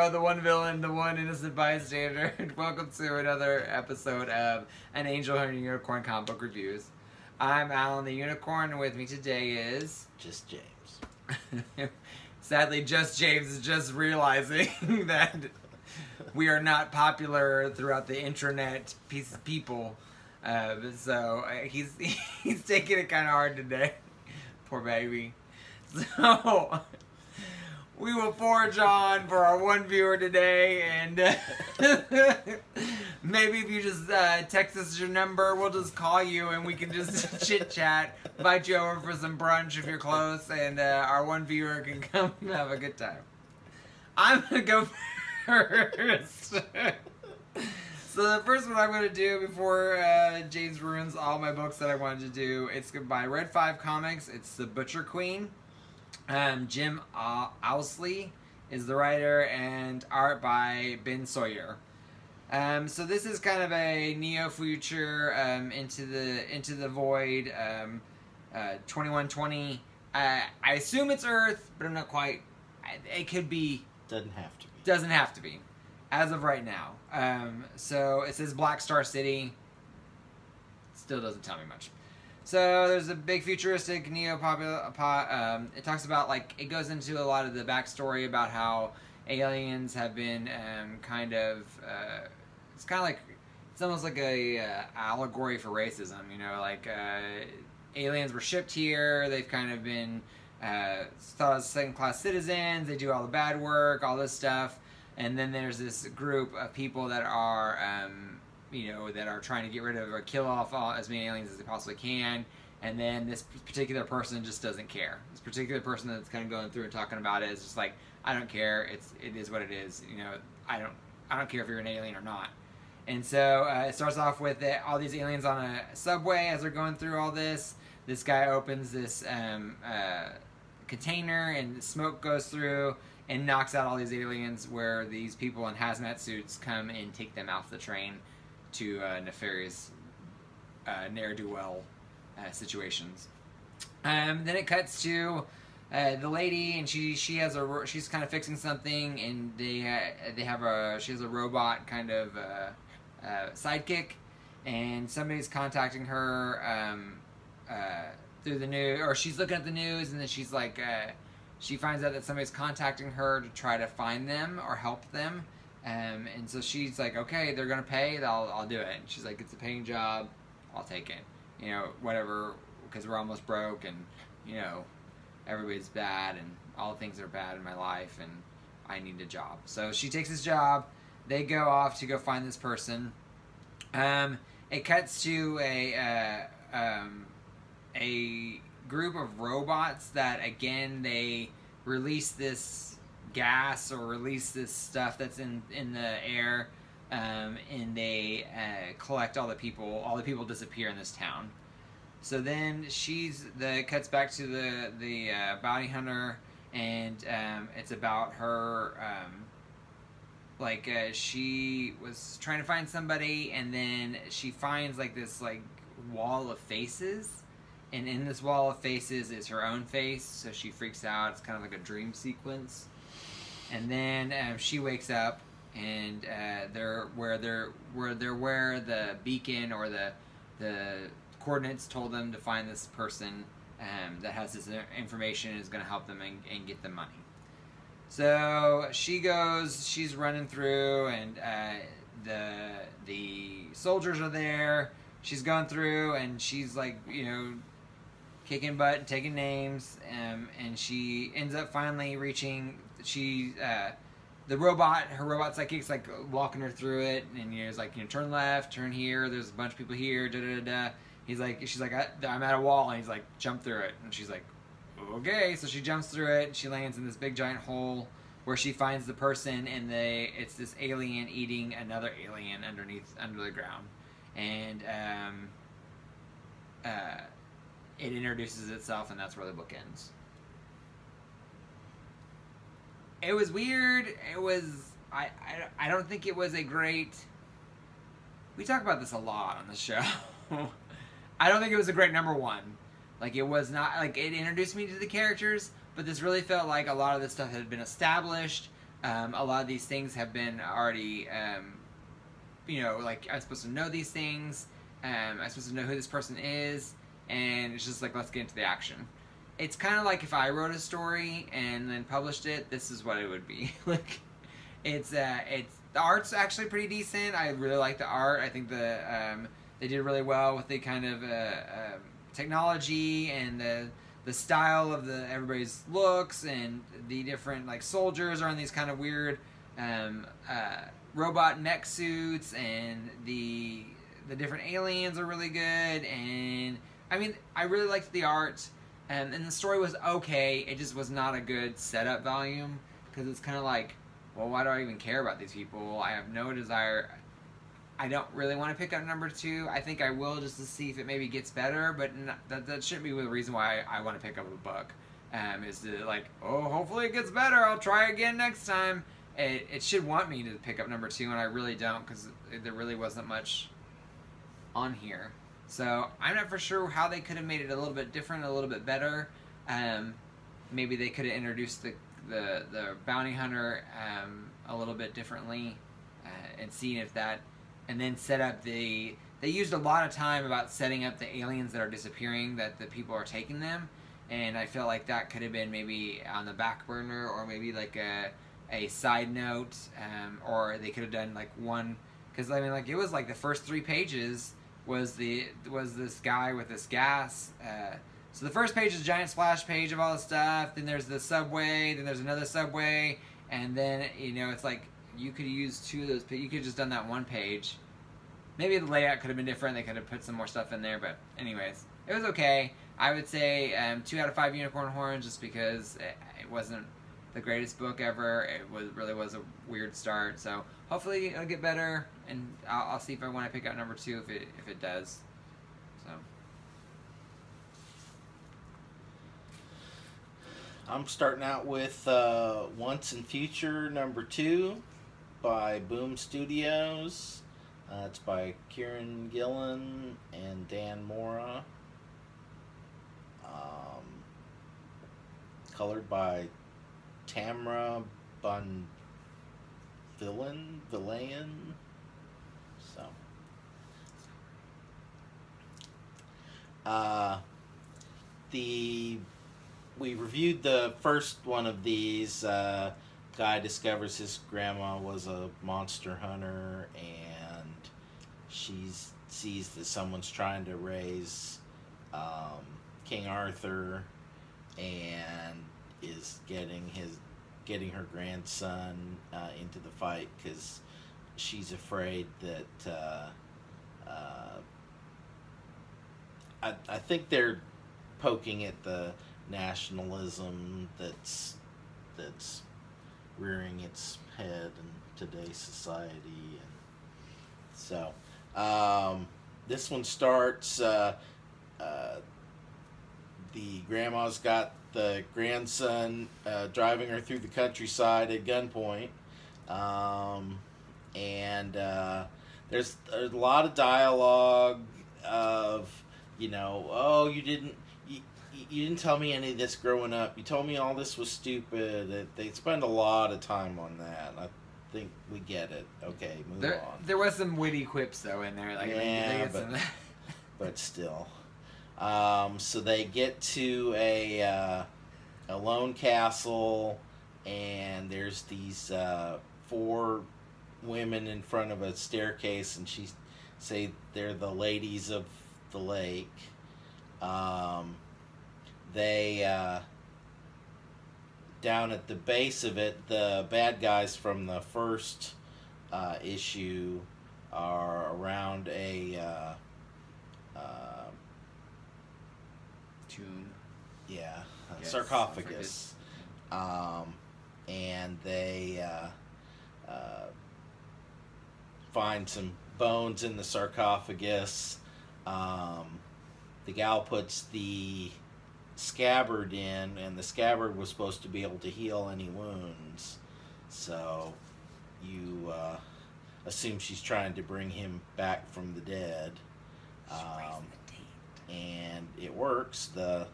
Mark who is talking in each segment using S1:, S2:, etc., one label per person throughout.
S1: hero, the one villain, the one innocent bystander. Welcome to another episode of An Angel and a Unicorn Comic Book Reviews. I'm Alan the Unicorn, and with me today is...
S2: Just James.
S1: Sadly, Just James is just realizing that we are not popular throughout the intranet people. So he's taking it kind of hard today. Poor baby. So... we will forge on for our one viewer today, and maybe if you just text us your number, we'll just call you and we can just chit-chat, invite you over for some brunch if you're close, and our one viewer can come and have a good time. I'm going to go first. So the first one I'm going to do before James ruins all my books that I wanted to do, it's by Red 5 Comics. It's The Butcher Queen. Jim Owsley is the writer, and art by Ben Sawyer. So this is kind of a neo-future into the void, 2120. I assume it's Earth, but I'm not quite. It could be.
S2: Doesn't have to be.
S1: Doesn't have to be, as of right now. So it says Black Star City. Still doesn't tell me much. So there's a big futuristic neo-popular, it talks about, like, it goes into a lot of the backstory about how aliens have been kind of, it's kind of like, it's almost like a allegory for racism, you know, like, aliens were shipped here, they've kind of been thought as second-class citizens, they do all the bad work, all this stuff, and then there's this group of people that are, you know, that are trying to get rid of or kill off as many aliens as they possibly can, and then this particular person just doesn't care. This particular person that's kind of going through and talking about it is just like, I don't care. It is what it is. You know, I don't care if you're an alien or not. And so it starts off with all these aliens on a subway as they're going through all this. This guy opens this container, and smoke goes through and knocks out all these aliens. Where these people in hazmat suits come and take them off the train to nefarious, ne'er-do-well situations. Then it cuts to the lady, and she has she's kind of fixing something, and she has a robot kind of sidekick, and somebody's contacting her through the news, or she's looking at the news, and then she's like, she finds out that somebody's contacting her to try to find them or help them. And so she's like, okay, they're going to pay, I'll do it. And she's like, it's a paying job, I'll take it. You know, whatever, because we're almost broke, and, you know, everybody's bad, and all things are bad in my life, and I need a job. So she takes this job, they go off to go find this person. It cuts to a group of robots that, again, they release this gas or release this stuff that's in the air, and they collect all the people. All the people disappear in this town. So then cuts back to the bounty hunter, and it's about her, she was trying to find somebody, and then she finds like this like wall of faces, and in this wall of faces is her own face. So she freaks out. It's kind of like a dream sequence. And then she wakes up, and they're where the beacon or the coordinates told them to find this person that has this information and is going to help them and get the money. So she's running through, and the soldiers are there. She's going through, and she's like, you know, kicking butt and taking names, and she ends up finally reaching. Her robot sidekick's like walking her through it, and he's like, you know, turn left, turn here. There's a bunch of people here. Da da da. She's like, I'm at a wall, and he's like, jump through it, and she's like, okay. So she jumps through it, and she lands in this big giant hole where she finds the person, and it's this alien eating another alien under the ground, and it introduces itself, and that's where the book ends. It was weird. It was... I don't think it was a great... We talk about this a lot on the show. I don't think it was a great number one. Like, it was not... Like, it introduced me to the characters, but this really felt like a lot of this stuff had been established. A lot of these things have been already, like I'm supposed to know these things. I'm supposed to know who this person is, and it's just like, let's get into the action. It's kind of like if I wrote a story and then published it, this is what it would be. Like, it's the art's actually pretty decent. I really like the art. I think they did really well with the kind of technology and the style of everybody's looks, and the different like soldiers are in these kind of weird robot mech suits, and the different aliens are really good. And I mean, I really liked the art, and the story was okay. It just was not a good setup volume, because it's kind of like, well, why do I even care about these people? I have no desire. I don't really want to pick up number 2. I think I will, just to see if it maybe gets better, but that shouldn't be the reason why I want to pick up a book. Is to like, oh, hopefully it gets better. I'll try again next time. It should want me to pick up number 2, and I really don't, because there really wasn't much on here. So I'm not for sure how they could have made it a little bit different, a little bit better. Maybe they could have introduced the bounty hunter a little bit differently, and seeing if that, and then set up they used a lot of time about setting up the aliens that are disappearing, that the people are taking them, and I feel like that could have been maybe on the back burner, or maybe like a side note, or they could have done like one, because I mean, like, it was like the first 3 pages was this guy with this gas. So the first page is a giant splash page of all the stuff. Then there's the subway. Then there's another subway, and then it's like you could use 2 of those. You could have just done that 1 page. Maybe the layout could have been different. They could have put some more stuff in there. But anyways, it was okay. I would say 2 out of 5 unicorn horns, just because it wasn't the greatest book ever. It really was a weird start. So hopefully it'll get better, and I'll see if I want to pick up number 2 if it does. So.
S2: I'm starting out with Once and Future number 2 by Boom Studios. It's by Kieran Gillen and Dan Mora. Colored by Tamra Villayan. So, we reviewed the first one of these. Guy discovers his grandma was a monster hunter, and she sees that someone's trying to raise King Arthur, and is getting her grandson into the fight, because she's afraid that I think they're poking at the nationalism that's rearing its head in today's society. And so this one starts, the grandma's got the grandson driving her through the countryside at gunpoint, and there's a lot of dialogue of, oh, you didn't tell me any of this growing up. You told me all this was stupid. They spend a lot of time on that. I think we get it. Okay, move on.
S1: There was some witty quips though in there. Like,
S2: yeah, but still. So they get to a lone castle, and there's these 4 women in front of a staircase, and she say they're the ladies of the lake. They down at the base of it, the bad guys from the first issue are around a
S1: tomb.
S2: Yeah,
S1: Yes,
S2: sarcophagus. And they find some bones in the sarcophagus. The gal puts the scabbard in, and the scabbard was supposed to be able to heal any wounds. So you assume she's trying to bring him back from the dead. And it works. The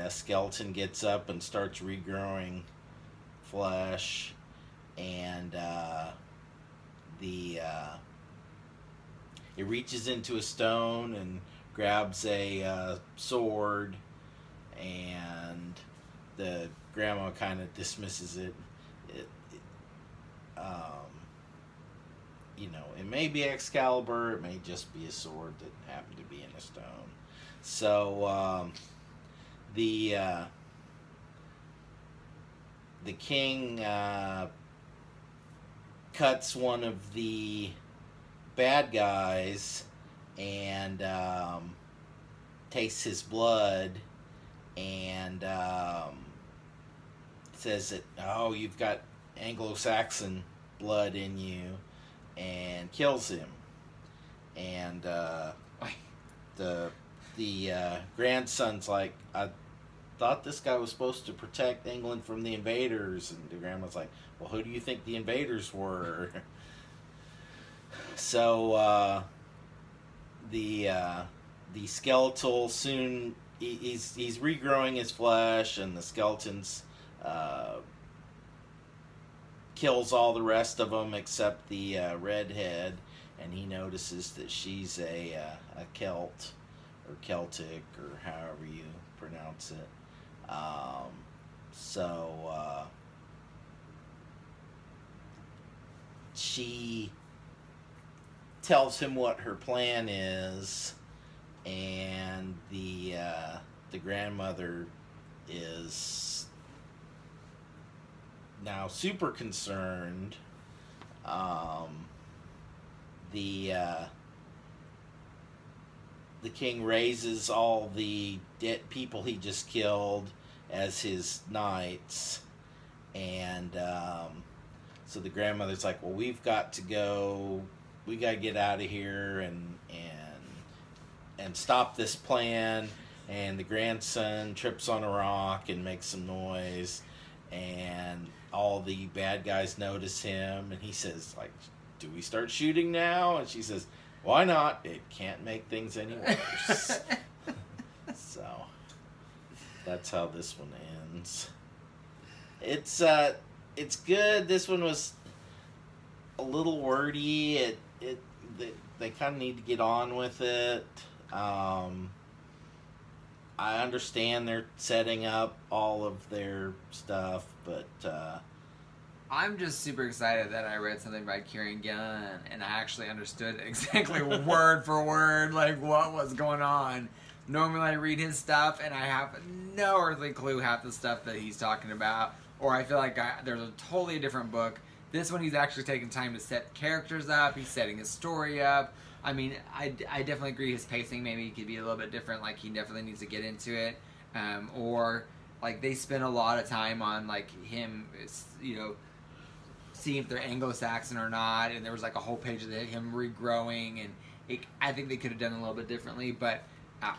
S2: skeleton gets up and starts regrowing flesh, and the it reaches into a stone and grabs a sword, and the grandma kind of dismisses it. You know, it may be Excalibur, it may just be a sword that happened to be in a stone. So the king cuts one of the bad guys and tastes his blood and says that, oh, you've got Anglo-Saxon blood in you, and kills him. And the grandson's like, I thought this guy was supposed to protect England from the invaders, and the grandma's like, well, who do you think the invaders were? So the skeletal soon he's regrowing his flesh, and the skeleton's kills all the rest of them except the redhead, and he notices that she's a Celt or Celtic or however you pronounce it. So she tells him what her plan is, and the grandmother is now super concerned. The king raises all the dead people he just killed as his knights, and so the grandmother's like, well, we've got to go, we got to get out of here and stop this plan. And the grandson trips on a rock and makes some noise, and all the bad guys notice him, and he says, like, do we start shooting now? And she says, why not? It can't make things any worse. So that's how this one ends. It's good. This one was a little wordy. They kind of need to get on with it. I understand they're setting up all of their stuff, but
S1: I'm just super excited that I read something by Kieran Gillen and I actually understood exactly word for word like what was going on. Normally I read his stuff and I have no earthly clue half the stuff that he's talking about, or I feel like there's a totally different book. This one he's actually taking time to set characters up. He's setting his story up. I mean, I definitely agree his pacing maybe could be a little bit different. Like, he definitely needs to get into it. Or, like, they spend a lot of time on, like, him, you know, seeing if they're Anglo-Saxon or not. And there was, like, a whole page of him regrowing. And I think they could have done it a little bit differently. But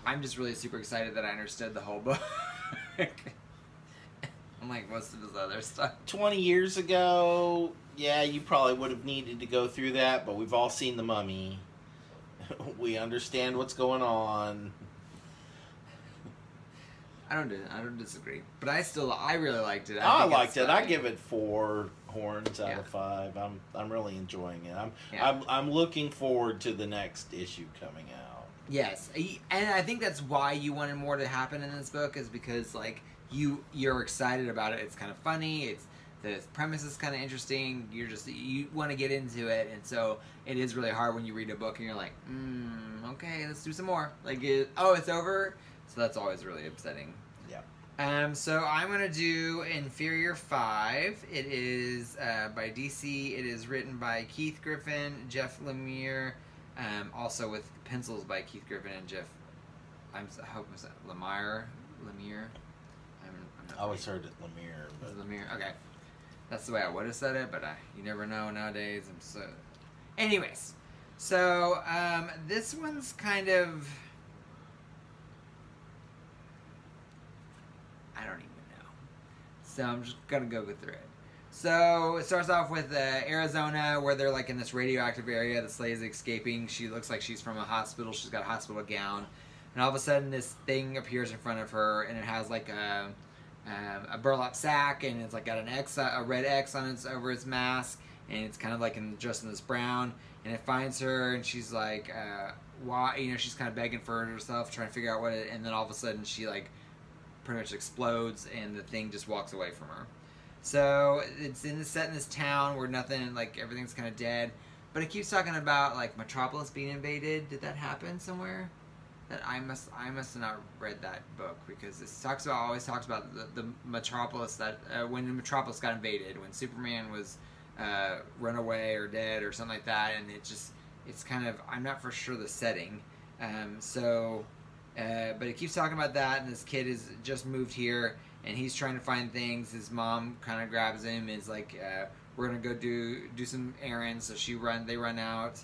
S1: I'm just really super excited that I understood the whole book. I'm like, what's this other stuff?
S2: 20 years ago, yeah, you probably would have needed to go through that. But we've all seen The Mummy. We understand what's going on.
S1: I don't disagree, but I really liked it.
S2: I liked it. I give it 4 horns out of 5. I'm really enjoying it. I'm looking forward to the next issue coming out.
S1: Yes, and I think that's why you wanted more to happen in this book, is because like you're excited about it. It's kind of funny. The premise is kind of interesting. You want to get into it, and so it is really hard when you read a book and you're like, okay, let's do some more. Like, it's over. So that's always really upsetting.
S2: Yeah.
S1: So I'm gonna do Inferior 5. It is by DC. It is written by Keith Giffen, Jeff Lemire, also with pencils by Keith Giffen and Jeff. I hope it was Lemire.
S2: I always heard it Lemire.
S1: But Lemire. Okay. That's the way I would have said it, but you never know nowadays. Anyways, so this one's kind of, I don't even know. So I'm just gonna go through it. So it starts off with Arizona, where they're like in this radioactive area. The Slade's escaping. She looks like she's from a hospital. She's got a hospital gown, and all of a sudden this thing appears in front of her, and it has like a a burlap sack, and it's like got an X, a red X on its over its mask, and it's kind of like dressed in this brown, and it finds her, and she's like, why? You know, she's kind of begging for herself, trying to figure out what it, and then all of a sudden she like pretty much explodes, and the thing just walks away from her. So it's set in this town where nothing, like everything's kind of dead, but it keeps talking about like Metropolis being invaded. Did that happen somewhere? That I must have not read that book, because it always talks about the Metropolis, that when Metropolis got invaded, when Superman was run away or dead or something like that, and it's kind of, I'm not for sure the setting. But it keeps talking about that, and this kid is just moved here, and he's trying to find things. His mom kind of grabs him, and is like, we're gonna go do some errands. So they run out.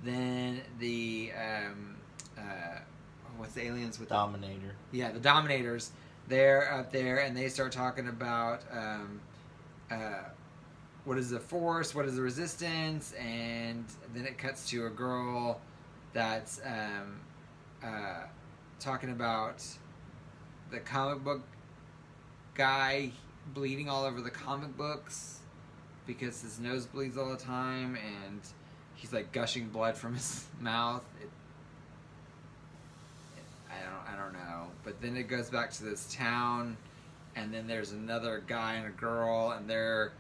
S1: Then the what's the aliens with
S2: Dominator?
S1: Yeah, the Dominators. They're up there, and they start talking about what is the Force, what is the Resistance, and then it cuts to a girl that's talking about the comic book guy bleeding all over the comic books because his nose bleeds all the time, and he's like gushing blood from his mouth. I don't know. But then it goes back to this town, and then there's another guy and a girl, and they're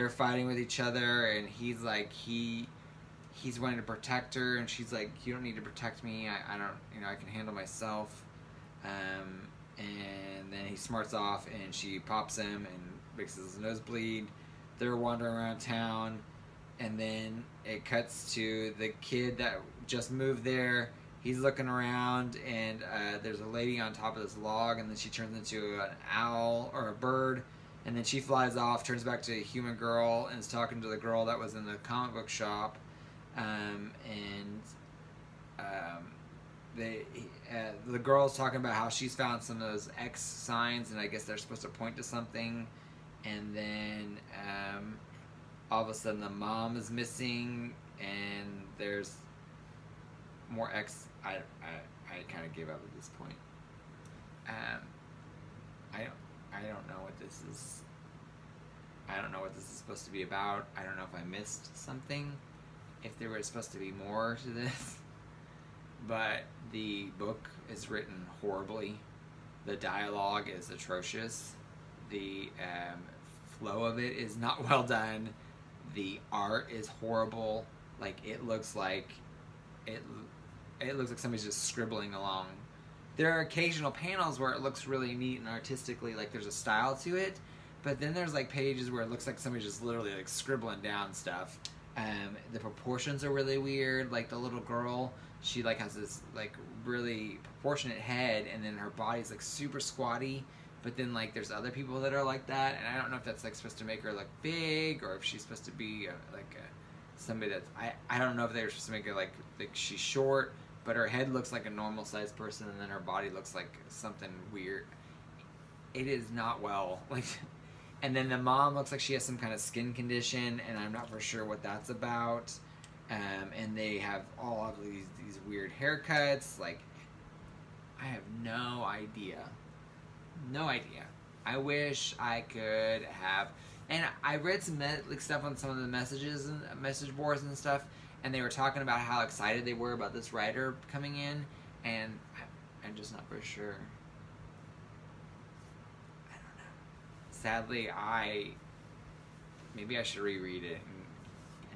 S1: fighting with each other, and he's like he's wanting to protect her, and she's like, you don't need to protect me. I don't, you know, I can handle myself. And then he smarts off, and she pops him and makes his nose bleed. They're wandering around town, and then it cuts to the kid that just moved there. He's looking around, and there's a lady on top of this log, and then she turns into an owl or a bird, and then she flies off, turns back to a human girl, and is talking to the girl that was in the comic book shop. The girl's talking about how she's found some of those X signs, and I guess they're supposed to point to something. And then all of a sudden the mom is missing, and there's more X. I kind of gave up at this point. I don't know what this is. I don't know what this is supposed to be about. I don't know if I missed something, if there was supposed to be more to this. But the book is written horribly. The dialogue is atrocious. The flow of it is not well done. The art is horrible. Like, it looks like somebody's just scribbling along. There are occasional panels where it looks really neat and artistically, like there's a style to it, but then there's like pages where it looks like somebody's just literally like scribbling down stuff. The proportions are really weird. Like, the little girl, she like has this like really proportionate head, and then her body's like super squatty. But then like there's other people that are like that, and I don't know if that's like supposed to make her look big, or if she's supposed to be somebody that's I don't know if they're supposed to make her like she's short, but her head looks like a normal sized person, and then her body looks like something weird. It is not well, like. And then the mom looks like she has some kind of skin condition, and I'm not for sure what that's about. And they have all of these weird haircuts. Like, I have no idea. No idea. I wish I could have. And I read some stuff on some of the messages and message boards and stuff, and they were talking about how excited they were about this writer coming in, and I'm just not for sure. Sadly, maybe I should reread it and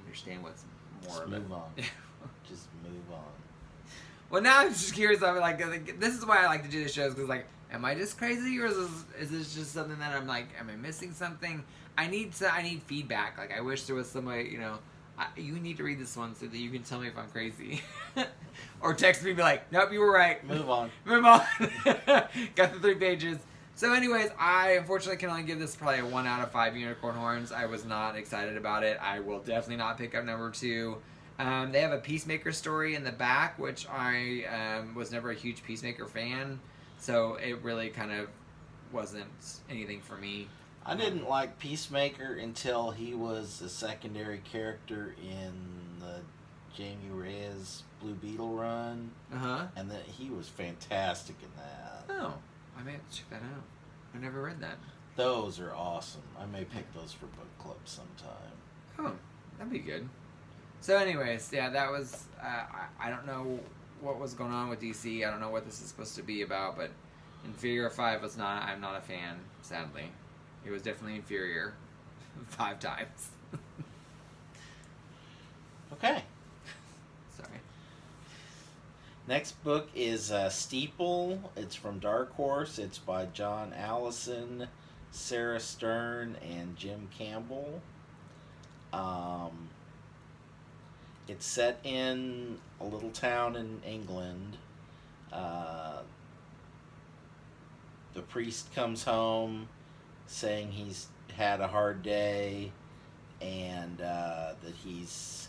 S1: understand what's more
S2: Just
S1: of it.
S2: move on. Just move on.
S1: Well, now I'm just curious. I'm like, this is why I like to do the shows, because like, am I just crazy, or is this just something that I'm like, am I missing something? I need feedback. Like, I wish there was somebody, you know, you need to read this one so that you can tell me if I'm crazy, or text me and be like, nope, you were right.
S2: Move on.
S1: Move on. Got the 3 pages. So anyways, I unfortunately can only give this probably a 1 out of 5 unicorn horns. I was not excited about it. I will definitely not pick up number 2. They have a Peacemaker story in the back, which I was never a huge Peacemaker fan. So it really kind of wasn't anything for me.
S2: I didn't like Peacemaker until he was a secondary character in the Jamie Reyes Blue Beetle run.
S1: Uh-huh.
S2: And that he was fantastic in that.
S1: Oh. I may have to check that out. I never read that.
S2: Those are awesome. I may pick those for book club sometime.
S1: Oh, that'd be good. So, anyways, yeah, that was. I don't know what was going on with DC. I don't know what this is supposed to be about, but Inferior 5 was not. I'm not a fan, sadly. It was definitely inferior 5 times.
S2: Okay.
S1: Sorry.
S2: Next book is Steeple. It's from Dark Horse. It's by John Allison, Sarah Stern, and Jim Campbell. It's set in a little town in England. The priest comes home saying he's had a hard day and that he's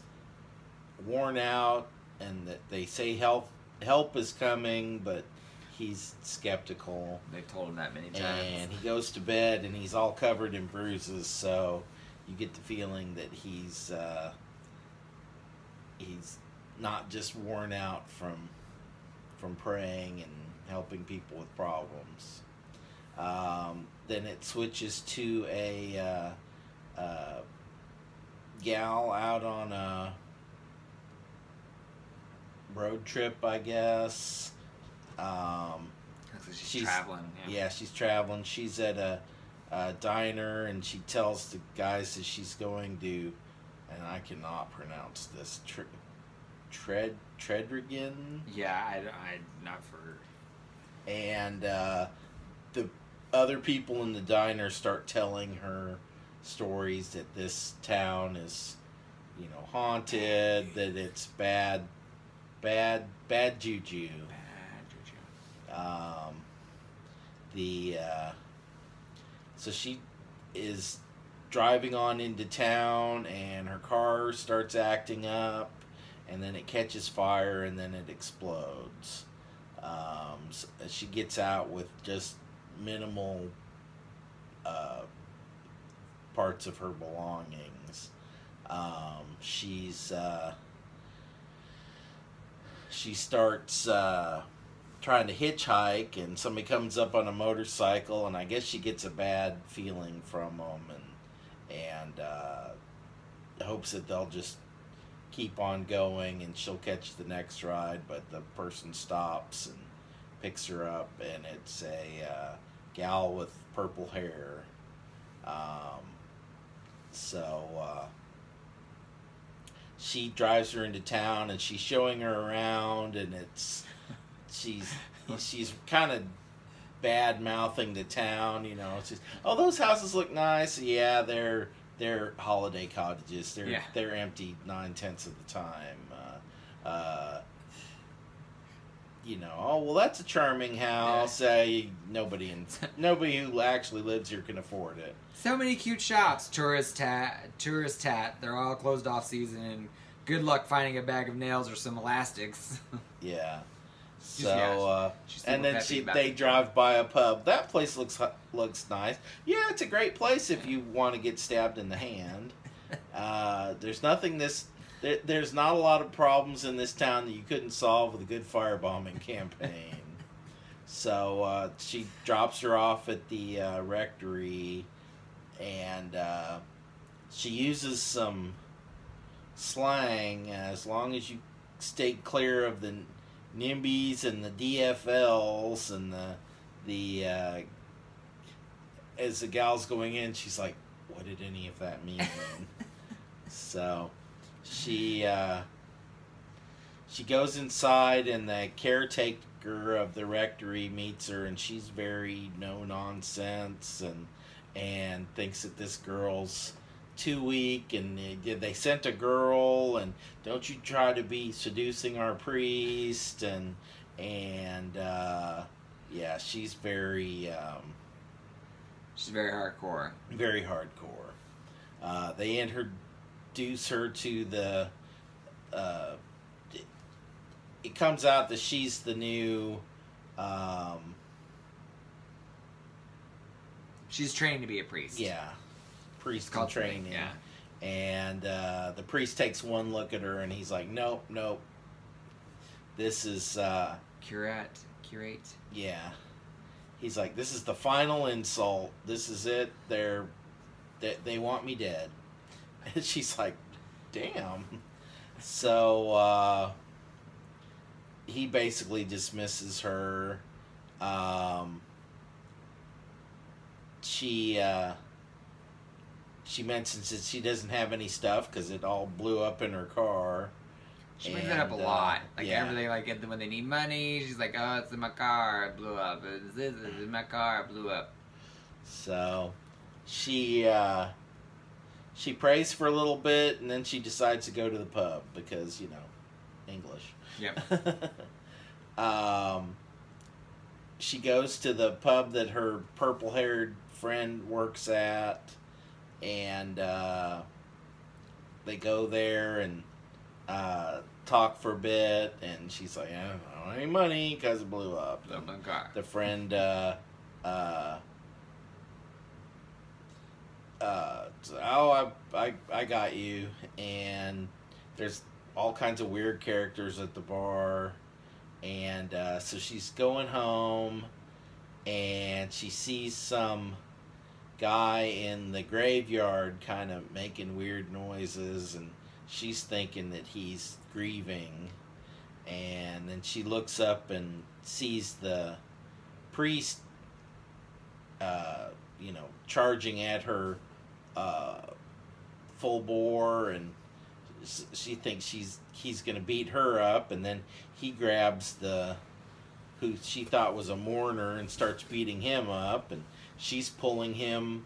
S2: worn out, and that they say help is coming, but he's skeptical.
S1: They've told him that many times.
S2: And he goes to bed and he's all covered in bruises, so you get the feeling that he's not just worn out from praying and helping people with problems. Then it switches to a gal out on a road trip, I guess.
S1: She's traveling.
S2: Yeah, she's traveling. She's at a diner, and she tells the guys that she's going to, and I cannot pronounce this, Tredrigan.
S1: Yeah, I not for.
S2: And the other people in the diner start telling her stories that this town is, haunted, that it's bad juju.
S1: Bad juju.
S2: So she is driving on into town, and her car starts acting up, and then it catches fire, and then it explodes. So she gets out with just minimal parts of her belongings. She starts trying to hitchhike, and somebody comes up on a motorcycle, and I guess she gets a bad feeling from them, and hopes that they'll just keep on going and she'll catch the next ride, but the person stops and picks her up, and it's a gal with purple hair. She drives her into town, and she's showing her around, and she's kind of bad mouthing the town, It's just, oh, those houses look nice. Yeah, they're holiday cottages. They're empty 9/10 of the time. Oh, well, that's a charming house. Nobody who actually lives here can afford it.
S1: So many cute shops. Tourist tat. They're all closed off season, and good luck finding a bag of nails or some elastics.
S2: Yeah. So, and then
S1: they
S2: they drive by a pub. That place looks nice. Yeah, it's a great place if you want to get stabbed in the hand. There's not a lot of problems in this town that you couldn't solve with a good firebombing campaign. So she drops her off at the rectory, and she uses some slang. As long as you stay clear of the NIMBYs and the DFLs and the as the gal's going in, she's like, what did any of that mean? So she goes inside, and the caretaker of the rectory meets her, and she's very no nonsense and thinks that this girl's too weak, and they sent a girl, and don't you try to be seducing our priest, and yeah, she's very
S1: hardcore.
S2: Very hardcore. They introduce her to the. It comes out that she's the new.
S1: She's trained to be a priest.
S2: Yeah. Priest in training.
S1: Yeah.
S2: And the priest takes one look at her, and he's like, nope. This is
S1: curate.
S2: Yeah. he's like, this is the final insult. This is it. They want me dead. And she's like, damn. So he basically dismisses her. She mentions that she doesn't have any stuff because it all blew up in her car.
S1: She brings that up a lot. Like everything, like when they need money, she's like, "Oh, it's in my car. It blew up. It's in my car. It blew up."
S2: So she prays for a little bit, and then she decides to go to the pub because English.
S1: Yep.
S2: She goes to the pub that her purple-haired friend works at, and they go there and talk for a bit, and she's like, I don't have any money because it blew up.
S1: Oh my God.
S2: The friend I got you, and there's all kinds of weird characters at the bar, and so she's going home, and she sees some guy in the graveyard kind of making weird noises, and she's thinking that he's grieving, and then she looks up and sees the priest charging at her full bore, and she thinks he's gonna beat her up, and then he grabs who she thought was a mourner and starts beating him up, and she's pulling him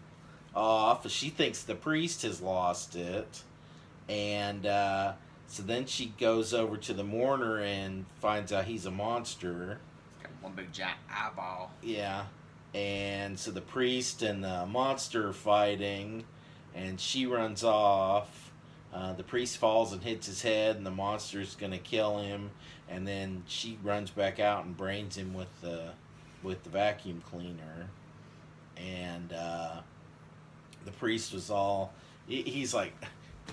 S2: off. She thinks the priest has lost it, and so then she goes over to the mourner and finds out he's a monster.
S1: He's got one big giant eyeball.
S2: Yeah. And so the priest and the monster are fighting, and she runs off. The priest falls and hits his head, and the monster's going to kill him. And then she runs back out and brains him with the vacuum cleaner. And the priest was he's like,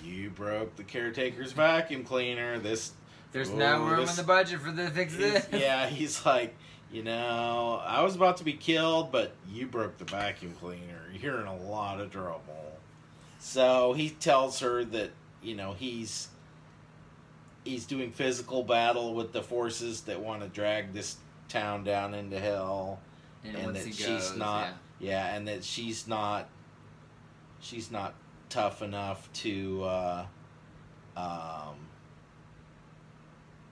S2: you broke the caretaker's vacuum cleaner. There's
S1: no room in the budget for to fix this.
S2: Yeah, he's like, I was about to be killed, but you broke the vacuum cleaner. You're in a lot of trouble. So he tells her that, he's doing physical battle with the forces that want to drag this town down into hell.
S1: And that she's not,
S2: and that she's not tough enough to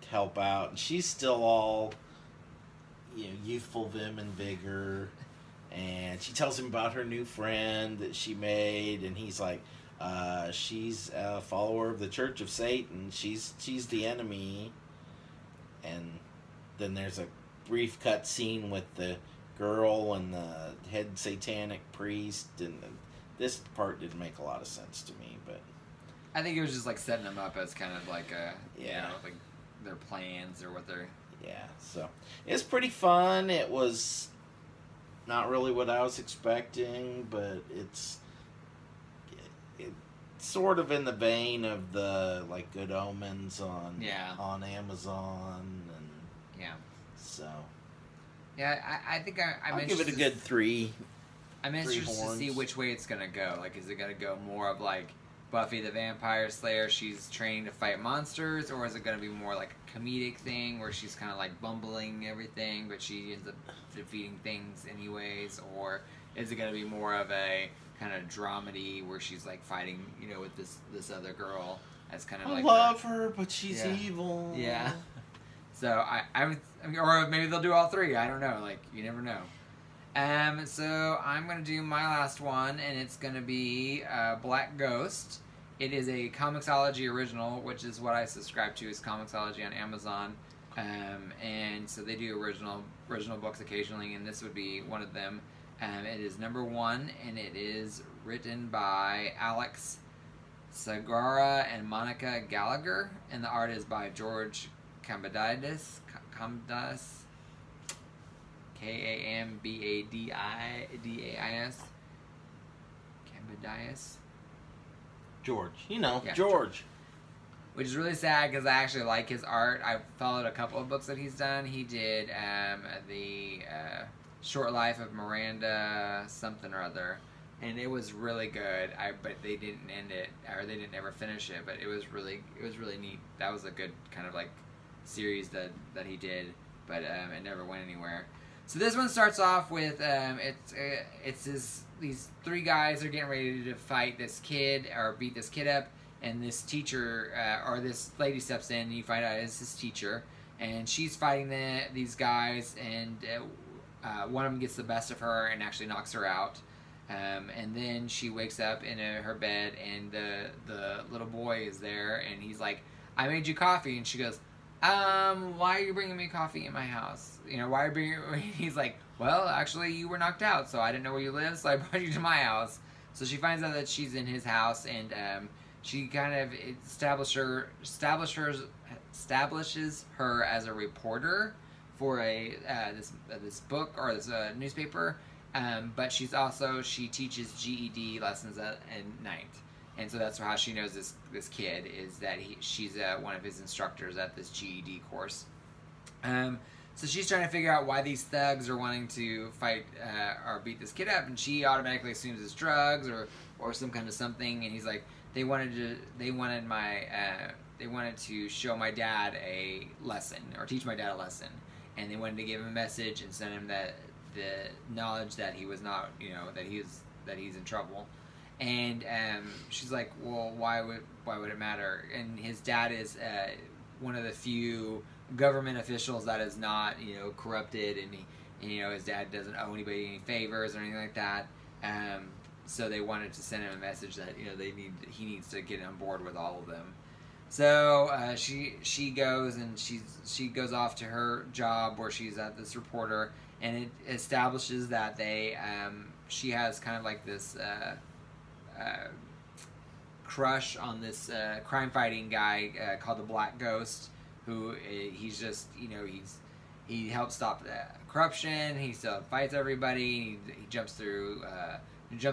S2: help out. And she's still all youthful vim and vigor, and she tells him about her new friend that she made, and he's like, she's a follower of the Church of Satan. She's the enemy. And then there's a brief cut scene with the girl and the head satanic priest, and this part didn't make a lot of sense to me, but
S1: I think it was just like setting them up as kind of like
S2: Yeah.
S1: like their plans or what they're.
S2: Yeah, so it's pretty fun. It was not really what I was expecting, but it's sort of in the vein of the like Good Omens on Amazon, and so
S1: I think I'm
S2: I'll give it a good 3.
S1: I'm interested to see which way it's gonna go. Like, is it gonna go more of like Buffy the Vampire Slayer, she's training to fight monsters, or is it going to be more like a comedic thing where she's kind of like bumbling everything, but she ends up defeating things anyways, or is it going to be more of a kind of dramedy where she's like fighting, with this other girl as kind of like
S2: I love her, but she's evil.
S1: Yeah. So I would, or maybe they'll do all 3. I don't know. Like, you never know. So I'm going to do my last one, and it's going to be Black Ghost. It is a Comixology original, which is what I subscribe to, is Comixology on Amazon. And so they do original books occasionally, and this would be one of them. It is number 1, and it is written by Alex Sagara and Monica Gallagher, and the art is by George Kambadais. Kambadais. Kambadais.
S2: George.
S1: Yeah,
S2: George.
S1: Which is really sad because I actually like his art. I've followed a couple of books that he's done. He did the Short Life of Miranda something or other, and it was really good. But they didn't end it, or they didn't ever finish it. But it was really neat. That was a good kind of like series that he did, but it never went anywhere. So this one starts off with these three guys are getting ready to fight this kid or beat this kid up, and this teacher or this lady steps in, and you find out it's his teacher, and she's fighting these guys, and one of them gets the best of her and actually knocks her out. And then she wakes up in her bed, and the little boy is there, and he's like, "I made you coffee," and she goes, "Why are you bringing me coffee in my house? You know, why are you bringing?" He's like, "Well, actually, you were knocked out, so I didn't know where you lived, so I brought you to my house." So she finds out that she's in his house, and she kind of establishes her as a reporter for this book or this newspaper. But she teaches GED lessons at night. And so that's how she knows this kid is that she's one of his instructors at this GED course. So she's trying to figure out why these thugs are wanting to fight or beat this kid up, and she automatically assumes it's drugs or some kind of something. And he's like, they wanted to show my dad a lesson or teach my dad a lesson, and they wanted to give him a message and send him the knowledge that he was not, that he's in trouble. And she's like, well, why would it matter? And his dad is one of the few government officials that is not, corrupted, and his dad doesn't owe anybody any favors or anything like that. So they wanted to send him a message that he needs to get on board with all of them. So she goes, and she goes off to her job where she's at this reporter, and it establishes that she has kind of like this crush on this crime fighting guy called the Black Ghost, who he's just he helps stop the corruption. He still fights everybody. He jumps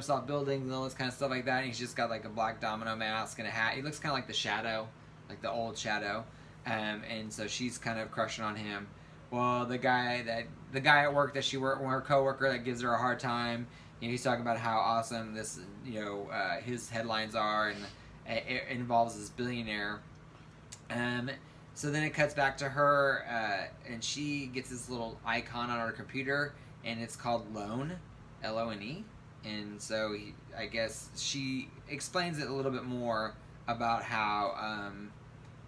S1: off buildings and all this kind of stuff like that. And he's just got like a black domino mask and a hat. He looks kind of like the Shadow, like the old Shadow. And so she's kind of crushing on him. Well, the guy at work that she worked, her coworker that gives her a hard time, he's talking about how awesome this, his headlines are, and it involves this billionaire. So then it cuts back to her, and she gets this little icon on her computer, and it's called Lone, Lone. And so I guess she explains it a little bit more about how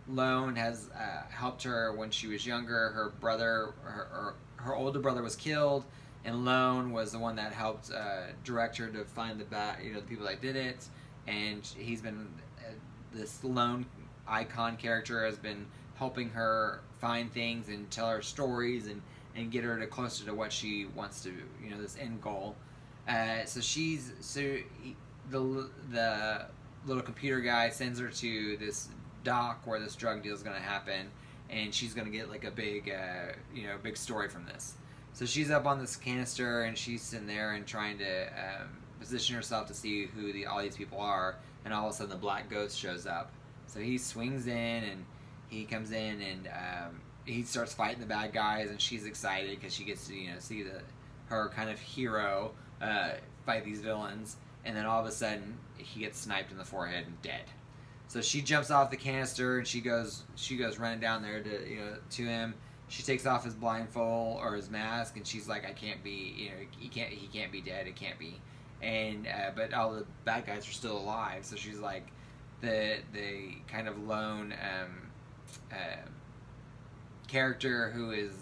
S1: Lone has helped her when she was younger. Her brother, her older brother was killed, and Lone was the one that helped direct her to find the people that did it. And he's been this Lone icon character has been helping her find things and tell her stories and get her closer to what she wants to, this end goal. So the little computer guy sends her to this dock where this drug deal is going to happen, and she's going to get like a big story from this. So she's up on this canister, and she's sitting there and trying to position herself to see who all these people are, and all of a sudden the Black Ghost shows up. So he swings in, and he comes in, and he starts fighting the bad guys, and she's excited because she gets to see her kind of hero fight these villains. And then all of a sudden he gets sniped in the forehead and dead. So she jumps off the canister, and she goes running down there to him. She takes off his blindfold or his mask, and she's like, I can't be, he can't be dead, it can't be. And but all the bad guys are still alive. So she's like, the kind of lone character who is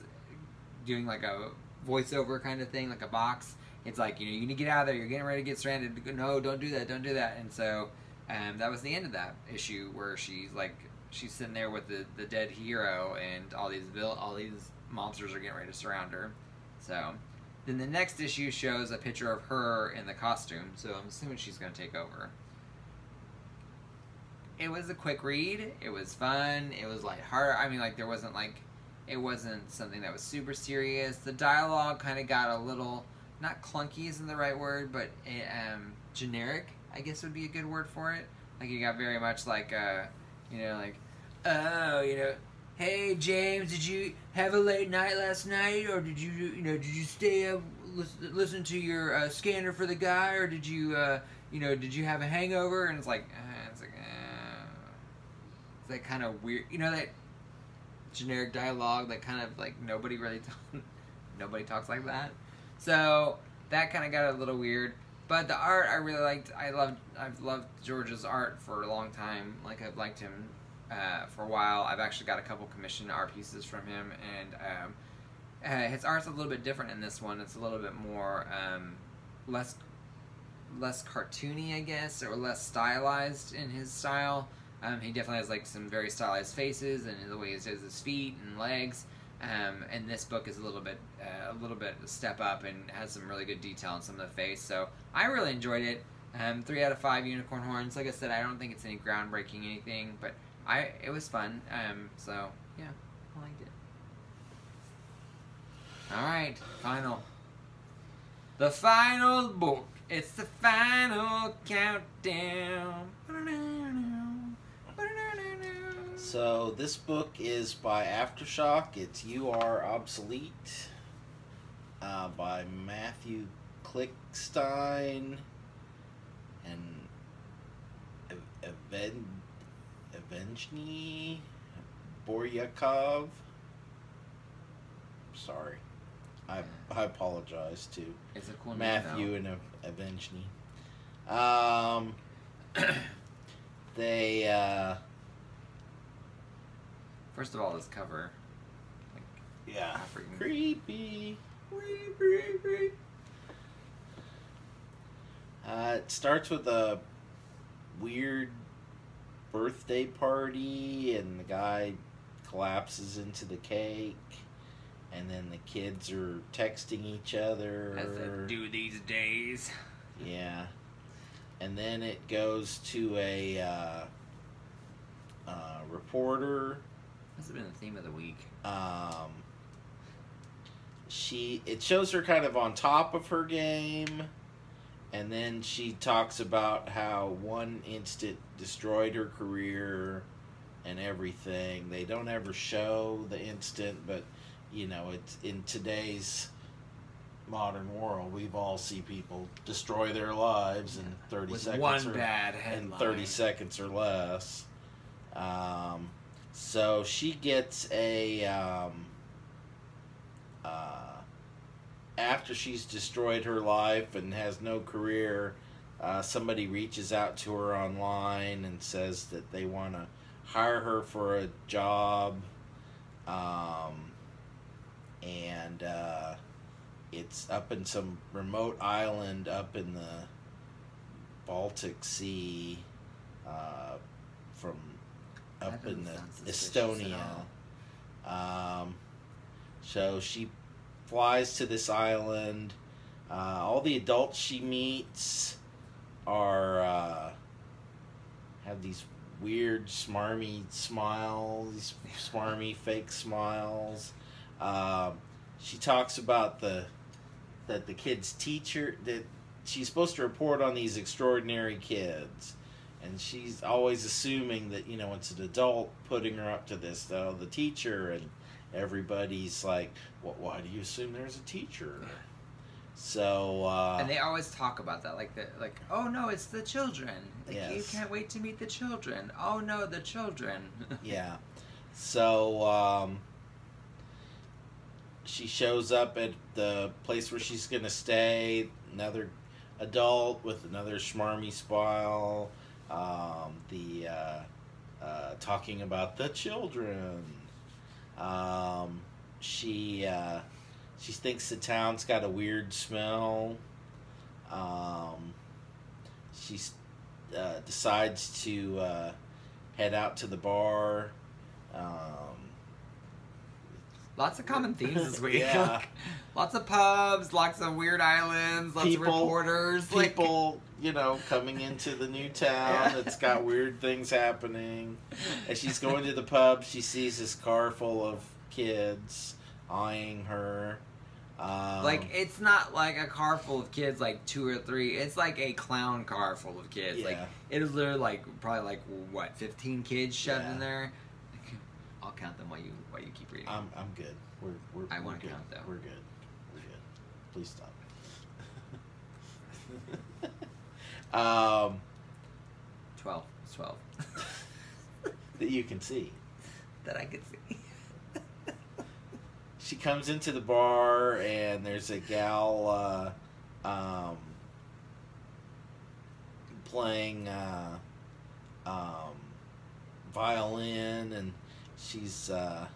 S1: doing like a voiceover kind of thing, like a box. It's like, you need to get out of there, you're getting ready to get stranded. No, don't do that. And so that was the end of that issue, where she's sitting there with the dead hero, and all these monsters are getting ready to surround her. So then the next issue shows a picture of her in the costume, so I'm assuming she's going to take over. It was a quick read. It was fun. It was lighthearted. I mean, it wasn't something that was super serious. The dialogue kind of got a little, not clunky isn't the right word, but generic, I guess would be a good word for it. Like, you got very much hey James, did you have a late night last night, or did you stay up listen to your scanner for the guy, or did you did you have a hangover? And it's like it's like kind of weird, that generic dialogue that kind of like nobody talks like that. So that kind of got a little weird. But the art I really liked. I've loved George's art for a long time. Like I've liked him for a while. I've actually got a couple commissioned art pieces from him, and his art's a little bit different in this one. It's a little bit more less cartoony, I guess, or less stylized in his style. He definitely has like some very stylized faces and the way he does his feet and legs. And this book is a little bit a step up and has some really good detail on some of the face. So I really enjoyed it. 3 out of 5 unicorn horns. Like I said, I don't think it's any groundbreaking anything, but it was fun. So yeah, I liked it. All right, the final book. It's the final countdown.
S2: So this book is by Aftershock. It's You Are Obsolete by Matthew Klickstein and Evgeny Boryakov. Sorry. I apologize to
S1: it's a cool
S2: Matthew
S1: name,
S2: and Evgeny. They
S1: first of all, this cover,
S2: yeah,
S1: freaking
S2: creepy. It starts with a weird birthday party, and the guy collapses into the cake, and then the kids are texting each other.
S1: As they do these days.
S2: Yeah. And then it goes to a reporter.
S1: Must have been the theme of the week.
S2: It shows her kind of on top of her game, and then she talks about how one instant destroyed her career and everything. They don't ever show the instant, but it's in today's modern world, we've all seen people destroy their lives in 30
S1: with
S2: seconds
S1: one bad headline.
S2: in 30 seconds or less. So she gets after she's destroyed her life and has no career, somebody reaches out to her online and says that they want to hire her for a job, and it's up in some remote island up in the Baltic Sea, from up in the Estonia. So she flies to this island. All the adults she meets are have these weird smarmy smiles, these smarmy fake smiles. She talks about that the kid's teacher, that she's supposed to report on these extraordinary kids, and she's always assuming that it's an adult putting her up to this, though the teacher and everybody's like, why do you assume there's a teacher? So
S1: and they always talk about that, like oh no, it's the children.
S2: Yes.
S1: You can't wait to meet the children. Oh no, the children.
S2: Yeah. So she shows up at the place where she's gonna stay. Another adult with another schmarmy smile. Talking about the children. She thinks the town's got a weird smell. She decides to head out to the bar.
S1: Lots of common themes this week.
S2: Yeah.
S1: Lots of pubs, lots of weird islands, lots of reporters.
S2: People, coming into the new town that's got weird things happening. As she's going to the pub, she sees this car full of kids eyeing her.
S1: It's not like a car full of kids, like 2 or 3. It's like a clown car full of kids.
S2: Yeah.
S1: Like, it is literally probably 15 kids shoved in there. I'll count them while you keep reading.
S2: I'm good. I
S1: want to count though.
S2: We're good. Please stop. um,
S1: 12. It's 12.
S2: that you can see.
S1: That I could see.
S2: She comes into the bar and there's a gal playing violin, and she says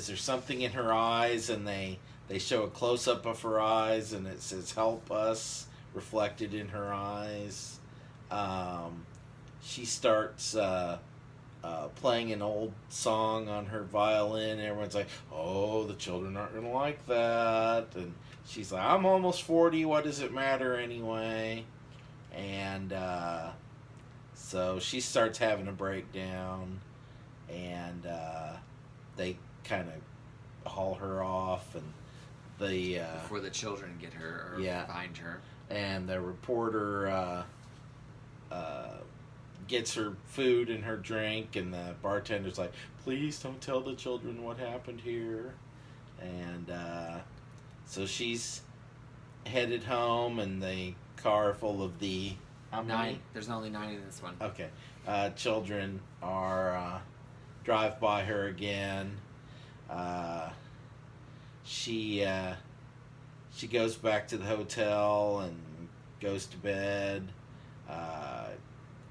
S2: there's something in her eyes, and they show a close up of her eyes, and it says "Help us" reflected in her eyes. She starts playing an old song on her violin, and everyone's like, "Oh, the children aren't gonna like that," and she's like, "I'm almost 40. What does it matter anyway?" And so she starts having a breakdown, and they kind of haul her off, and the
S1: before the children get her or find her.
S2: And the reporter gets her food and her drink, and the bartender's like, "Please don't tell the children what happened here." And so she's headed home, and the car full of the... How many?
S1: 9. There's only 9 in this one.
S2: Okay. Children are drive by her again. She goes back to the hotel and goes to bed.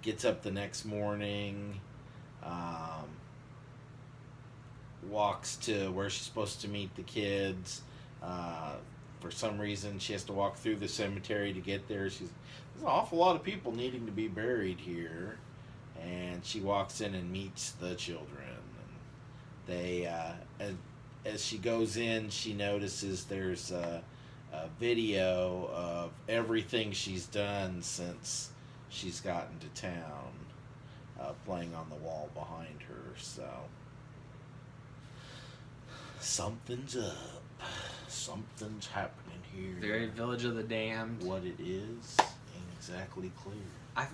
S2: Gets up the next morning. Walks to where she's supposed to meet the kids. For some reason, she has to walk through the cemetery to get there. There's an awful lot of people needing to be buried here. And she walks in and meets the children. And they, as she goes in, she notices there's a video of everything she's done since she's gotten to town, playing on the wall behind her. So something's up. Something's happening here.
S1: Very Village of the Damned.
S2: What it is ain't exactly clear.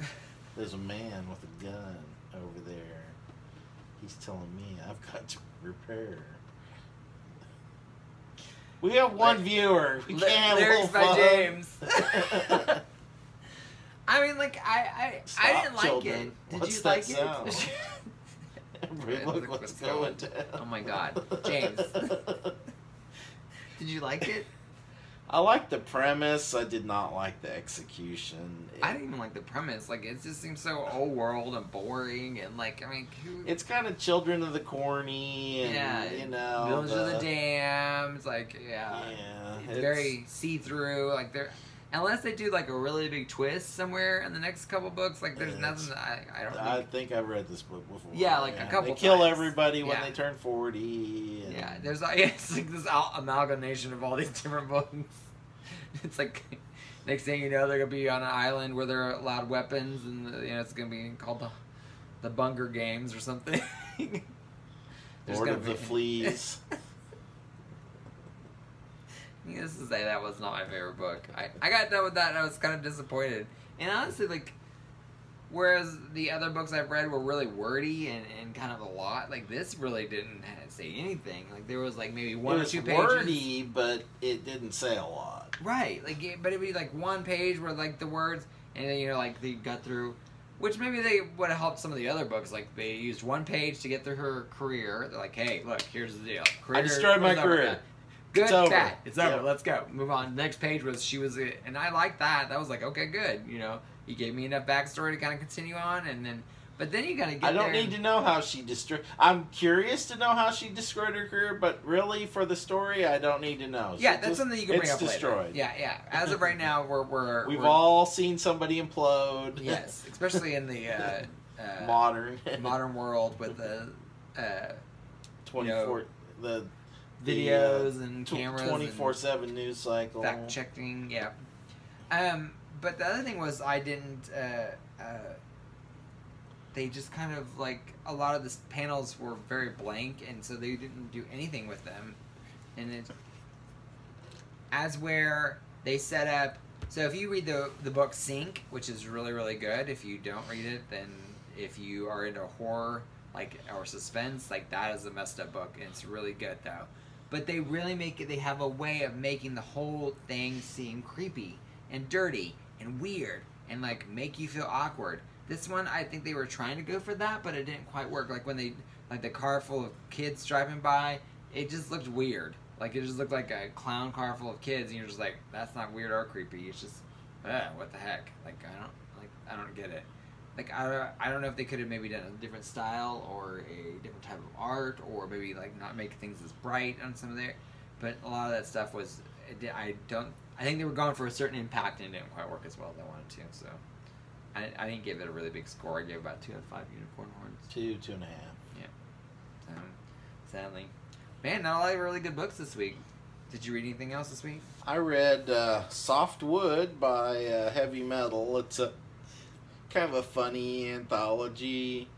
S2: There's a man with a gun over there. He's telling me I've got to repair. We have one viewer. We can't have
S1: lyrics
S2: both
S1: by
S2: of
S1: James.
S2: them.
S1: I mean, like I didn't like
S2: children.
S1: it. Did
S2: What's
S1: you
S2: that
S1: like
S2: sound?
S1: it?
S2: Look what's going down.
S1: Oh my God, James. Did you like it?
S2: I like the premise. I did not like the execution.
S1: I didn't even like the premise. Like, it just seems so old world and boring, and like, I mean,
S2: it's kind of Children of the Corny, and you know,
S1: Village of the Damned. Like, it's very see through. Like, unless they do like a really big twist somewhere in the next couple books, like there's nothing. I don't.
S2: I think I've read this book before.
S1: Yeah, like a couple.
S2: They kill everybody when they turn 40. And
S1: yeah, there's it's like this amalgamation of all these different books. It's like next thing you know, they're gonna be on an island where they're allowed weapons, and it's gonna be called the Bunger Games or something.
S2: Lord of the Fleas.
S1: Needless to say, that was not my favorite book. I got done with that and I was kind of disappointed. And honestly, like, whereas the other books I've read were really wordy and kind of a lot, like, this really didn't say anything. Like, there was, like, maybe one or two pages.
S2: It was wordy, but it didn't say a lot.
S1: Right. Like, but it'd be, like, one page where, like, the words, and then, like, they got through, which maybe they would have helped some of the other books. Like, they used one page to get through her career. They're like, hey, look, here's the deal.
S2: I destroyed my career.
S1: Good,
S2: it's over.
S1: bad. It's over. Let's go. Move on. The next page was and I liked that. That was like, okay, good. He gave me enough backstory to kind of continue on, but then you gotta get.
S2: I don't need to know how she destroyed. I'm curious to know how she destroyed her career, but really for the story, I don't need to know.
S1: Yeah, that's something you can bring up later.
S2: It's destroyed.
S1: Yeah. As of right now,
S2: we've all seen somebody implode.
S1: Yes, especially in the
S2: modern
S1: world with the
S2: 24 the
S1: videos and cameras,
S2: 24/7 news cycle,
S1: fact checking. Yeah. But the other thing was I didn't. They just kind of like a lot of the panels were very blank, and so they didn't do anything with them. And it, as where they set up. So if you read the book Sink, which is really really good. If you don't read it, then if you are into horror or suspense, like that is a messed up book, and it's really good though. But they really they have a way of making the whole thing seem creepy. and dirty and weird and like make you feel awkward. This one, I think they were trying to go for that, but it didn't quite work. Like when they, like the car full of kids driving by, it just looked weird. Like it just looked like a clown car full of kids, and you're just like, that's not weird or creepy. It's just, what the heck? Like I don't get it. Like I don't know if they could have maybe done a different style or a different type of art, or maybe like not make things as bright on some of their. But a lot of that stuff was, I think they were going for a certain impact and it didn't quite work as well as they wanted to. So. I didn't give it a really big score. I gave about 2 out of 5 unicorn horns.
S2: 2.5.
S1: Yeah. Sadly. Man, not a lot of really good books this week. Did you read anything else this week?
S2: I read Soft Wood by Heavy Metal. It's a kind of a funny anthology.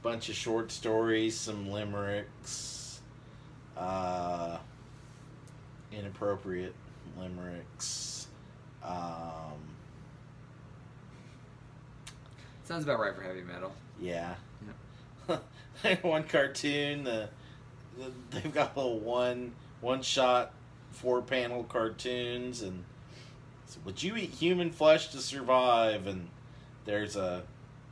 S2: Bunch of short stories, some limericks. Inappropriate limericks.
S1: Sounds about right for Heavy Metal.
S2: Yeah. One cartoon, they've got little one-shot 4-panel cartoons, and so, would you eat human flesh to survive? And there's a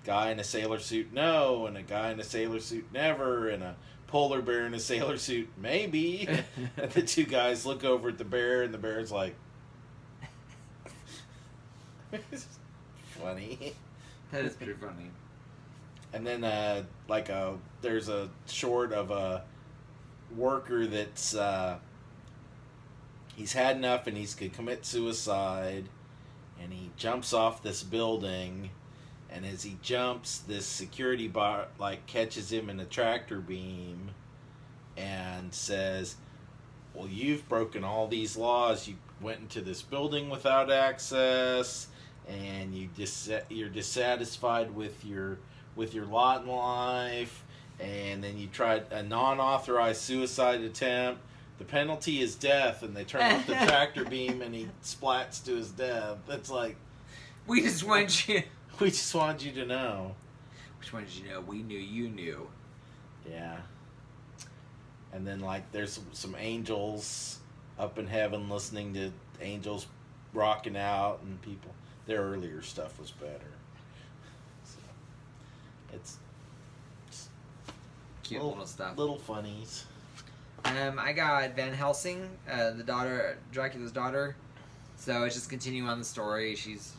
S2: guy in a sailor suit, no, and a guy in a sailor suit, never, and a polar bear in a sailor suit, maybe. And the two guys look over at the bear, and the bear's like, funny.
S1: That is pretty funny.
S2: And then, there's a short of a worker that's, he's had enough and he's going to commit suicide. And he jumps off this building. And as he jumps, this security bar, catches him in a tractor beam. And says, well, you've broken all these laws. You went into this building without access. And you're dissatisfied with your lot in life, and then you tried a non-authorized suicide attempt. The penalty is death, and they turn off the tractor beam, and he splats to his death. That's like,
S1: we just want you
S2: to know.
S1: Which one did you know? We knew you knew.
S2: Yeah. And then there's some angels up in heaven listening to angels rocking out, and people. Their earlier stuff was better. So, it's
S1: cute little stuff.
S2: Little funnies.
S1: I got Van Helsing, the daughter, Dracula's daughter. So it's just continuing on the story. She's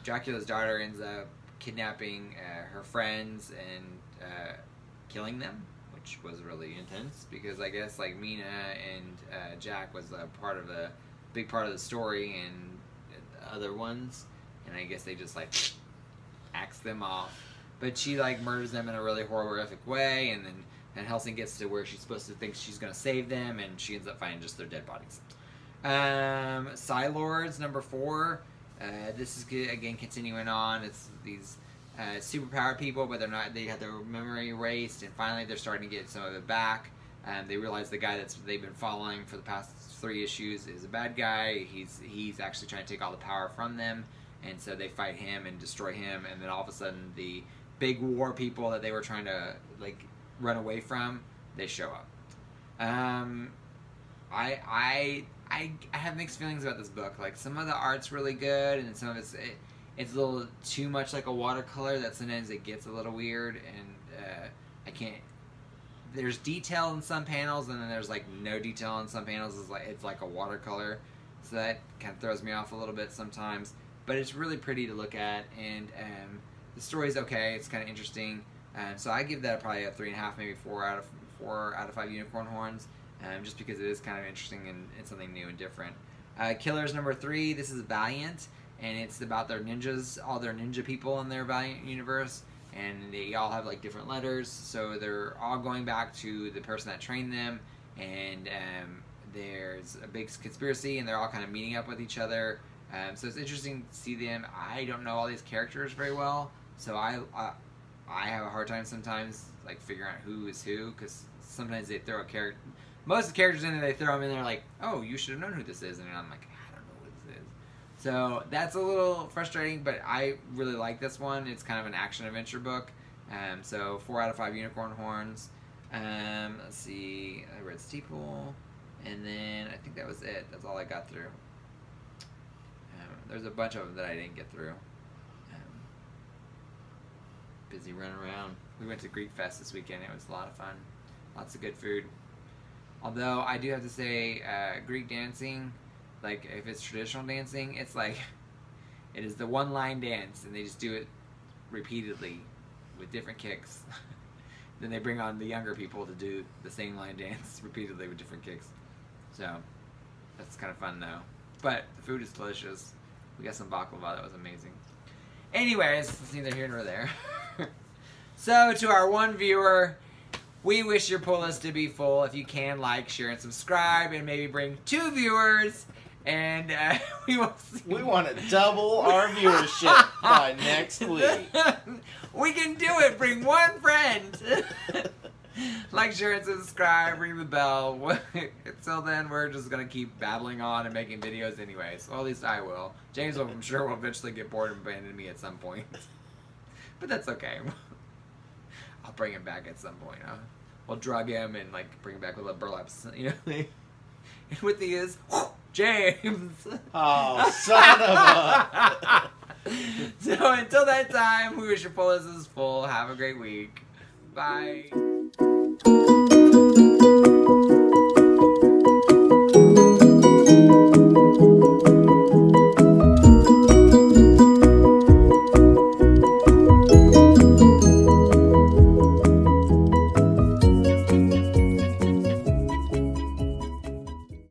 S1: Dracula's daughter ends up kidnapping her friends and killing them, which was really intense because I guess Mina and Jack was a big part of the story and other ones, and I guess they just axe them off. But she murders them in a really horrific way, and then Van Helsing gets to where she's supposed to think she's gonna save them, and she ends up finding just their dead bodies. Psylords number 4. This is again continuing on. It's these superpowered people, but they had their memory erased, and finally they're starting to get some of it back. They realize the guy they've been following for the past 3 issues is a bad guy. He's actually trying to take all the power from them, and so they fight him and destroy him. And then all of a sudden, the big war people that they were trying to run away from, they show up. I have mixed feelings about this book. Some of the art's really good, and some of it's a little too much like a watercolor. That sometimes it gets a little weird, and I can't. There's detail in some panels, and then there's no detail in some panels. It's like a watercolor, so that kind of throws me off a little bit sometimes. But it's really pretty to look at, and the story's okay. It's kind of interesting, so I give that probably a 3.5, maybe 4 out of 5 unicorn horns, just because it is kind of interesting and it's something new and different. Killers number 3. This is Valiant, and it's about their ninjas, all their ninja people in their Valiant universe. And they all have different letters, so they're all going back to the person that trained them, and there's a big conspiracy, and they're all kind of meeting up with each other. So it's interesting to see them. I don't know all these characters very well, so I have a hard time sometimes figuring out who is who, because sometimes they throw a character. Most of the characters in there, they throw them in there oh, you should have known who this is, and I'm like, I don't know who this is. So that's a little frustrating, but I really like this one. It's kind of an action-adventure book. So 4 out of 5 unicorn horns. Let's see. I read Steeple. And then I think that was it. That's all I got through. there's a bunch of them that I didn't get through. Busy running around. We went to Greek Fest this weekend. It was a lot of fun. Lots of good food. Although I do have to say, Greek dancing, like if it's traditional dancing, it's like it is the one line dance, and they just do it repeatedly with different kicks. Then they bring on the younger people to do the same line dance repeatedly with different kicks. So that's kind of fun though. But the food is delicious. We got some baklava that was amazing. Anyways, it's neither here nor there. So to our one viewer, we wish your pull list to be full. If you can, like, share, and subscribe, and maybe bring 2 viewers. And we will see.
S2: We want to double our viewership by next week.
S1: We can do it. Bring 1 friend. Like, share, and subscribe. Ring the bell. Until then, we're just going to keep babbling on and making videos anyways. Well, at least I will. James will, I'm sure, will eventually get bored and abandon me at some point. But that's okay. I'll bring him back at some point. We'll drug him and like bring him back with a burlap, you know. And with the is James.
S2: Oh, son of a!
S1: So until that time, we wish your pull list is full. Have a great week. Bye.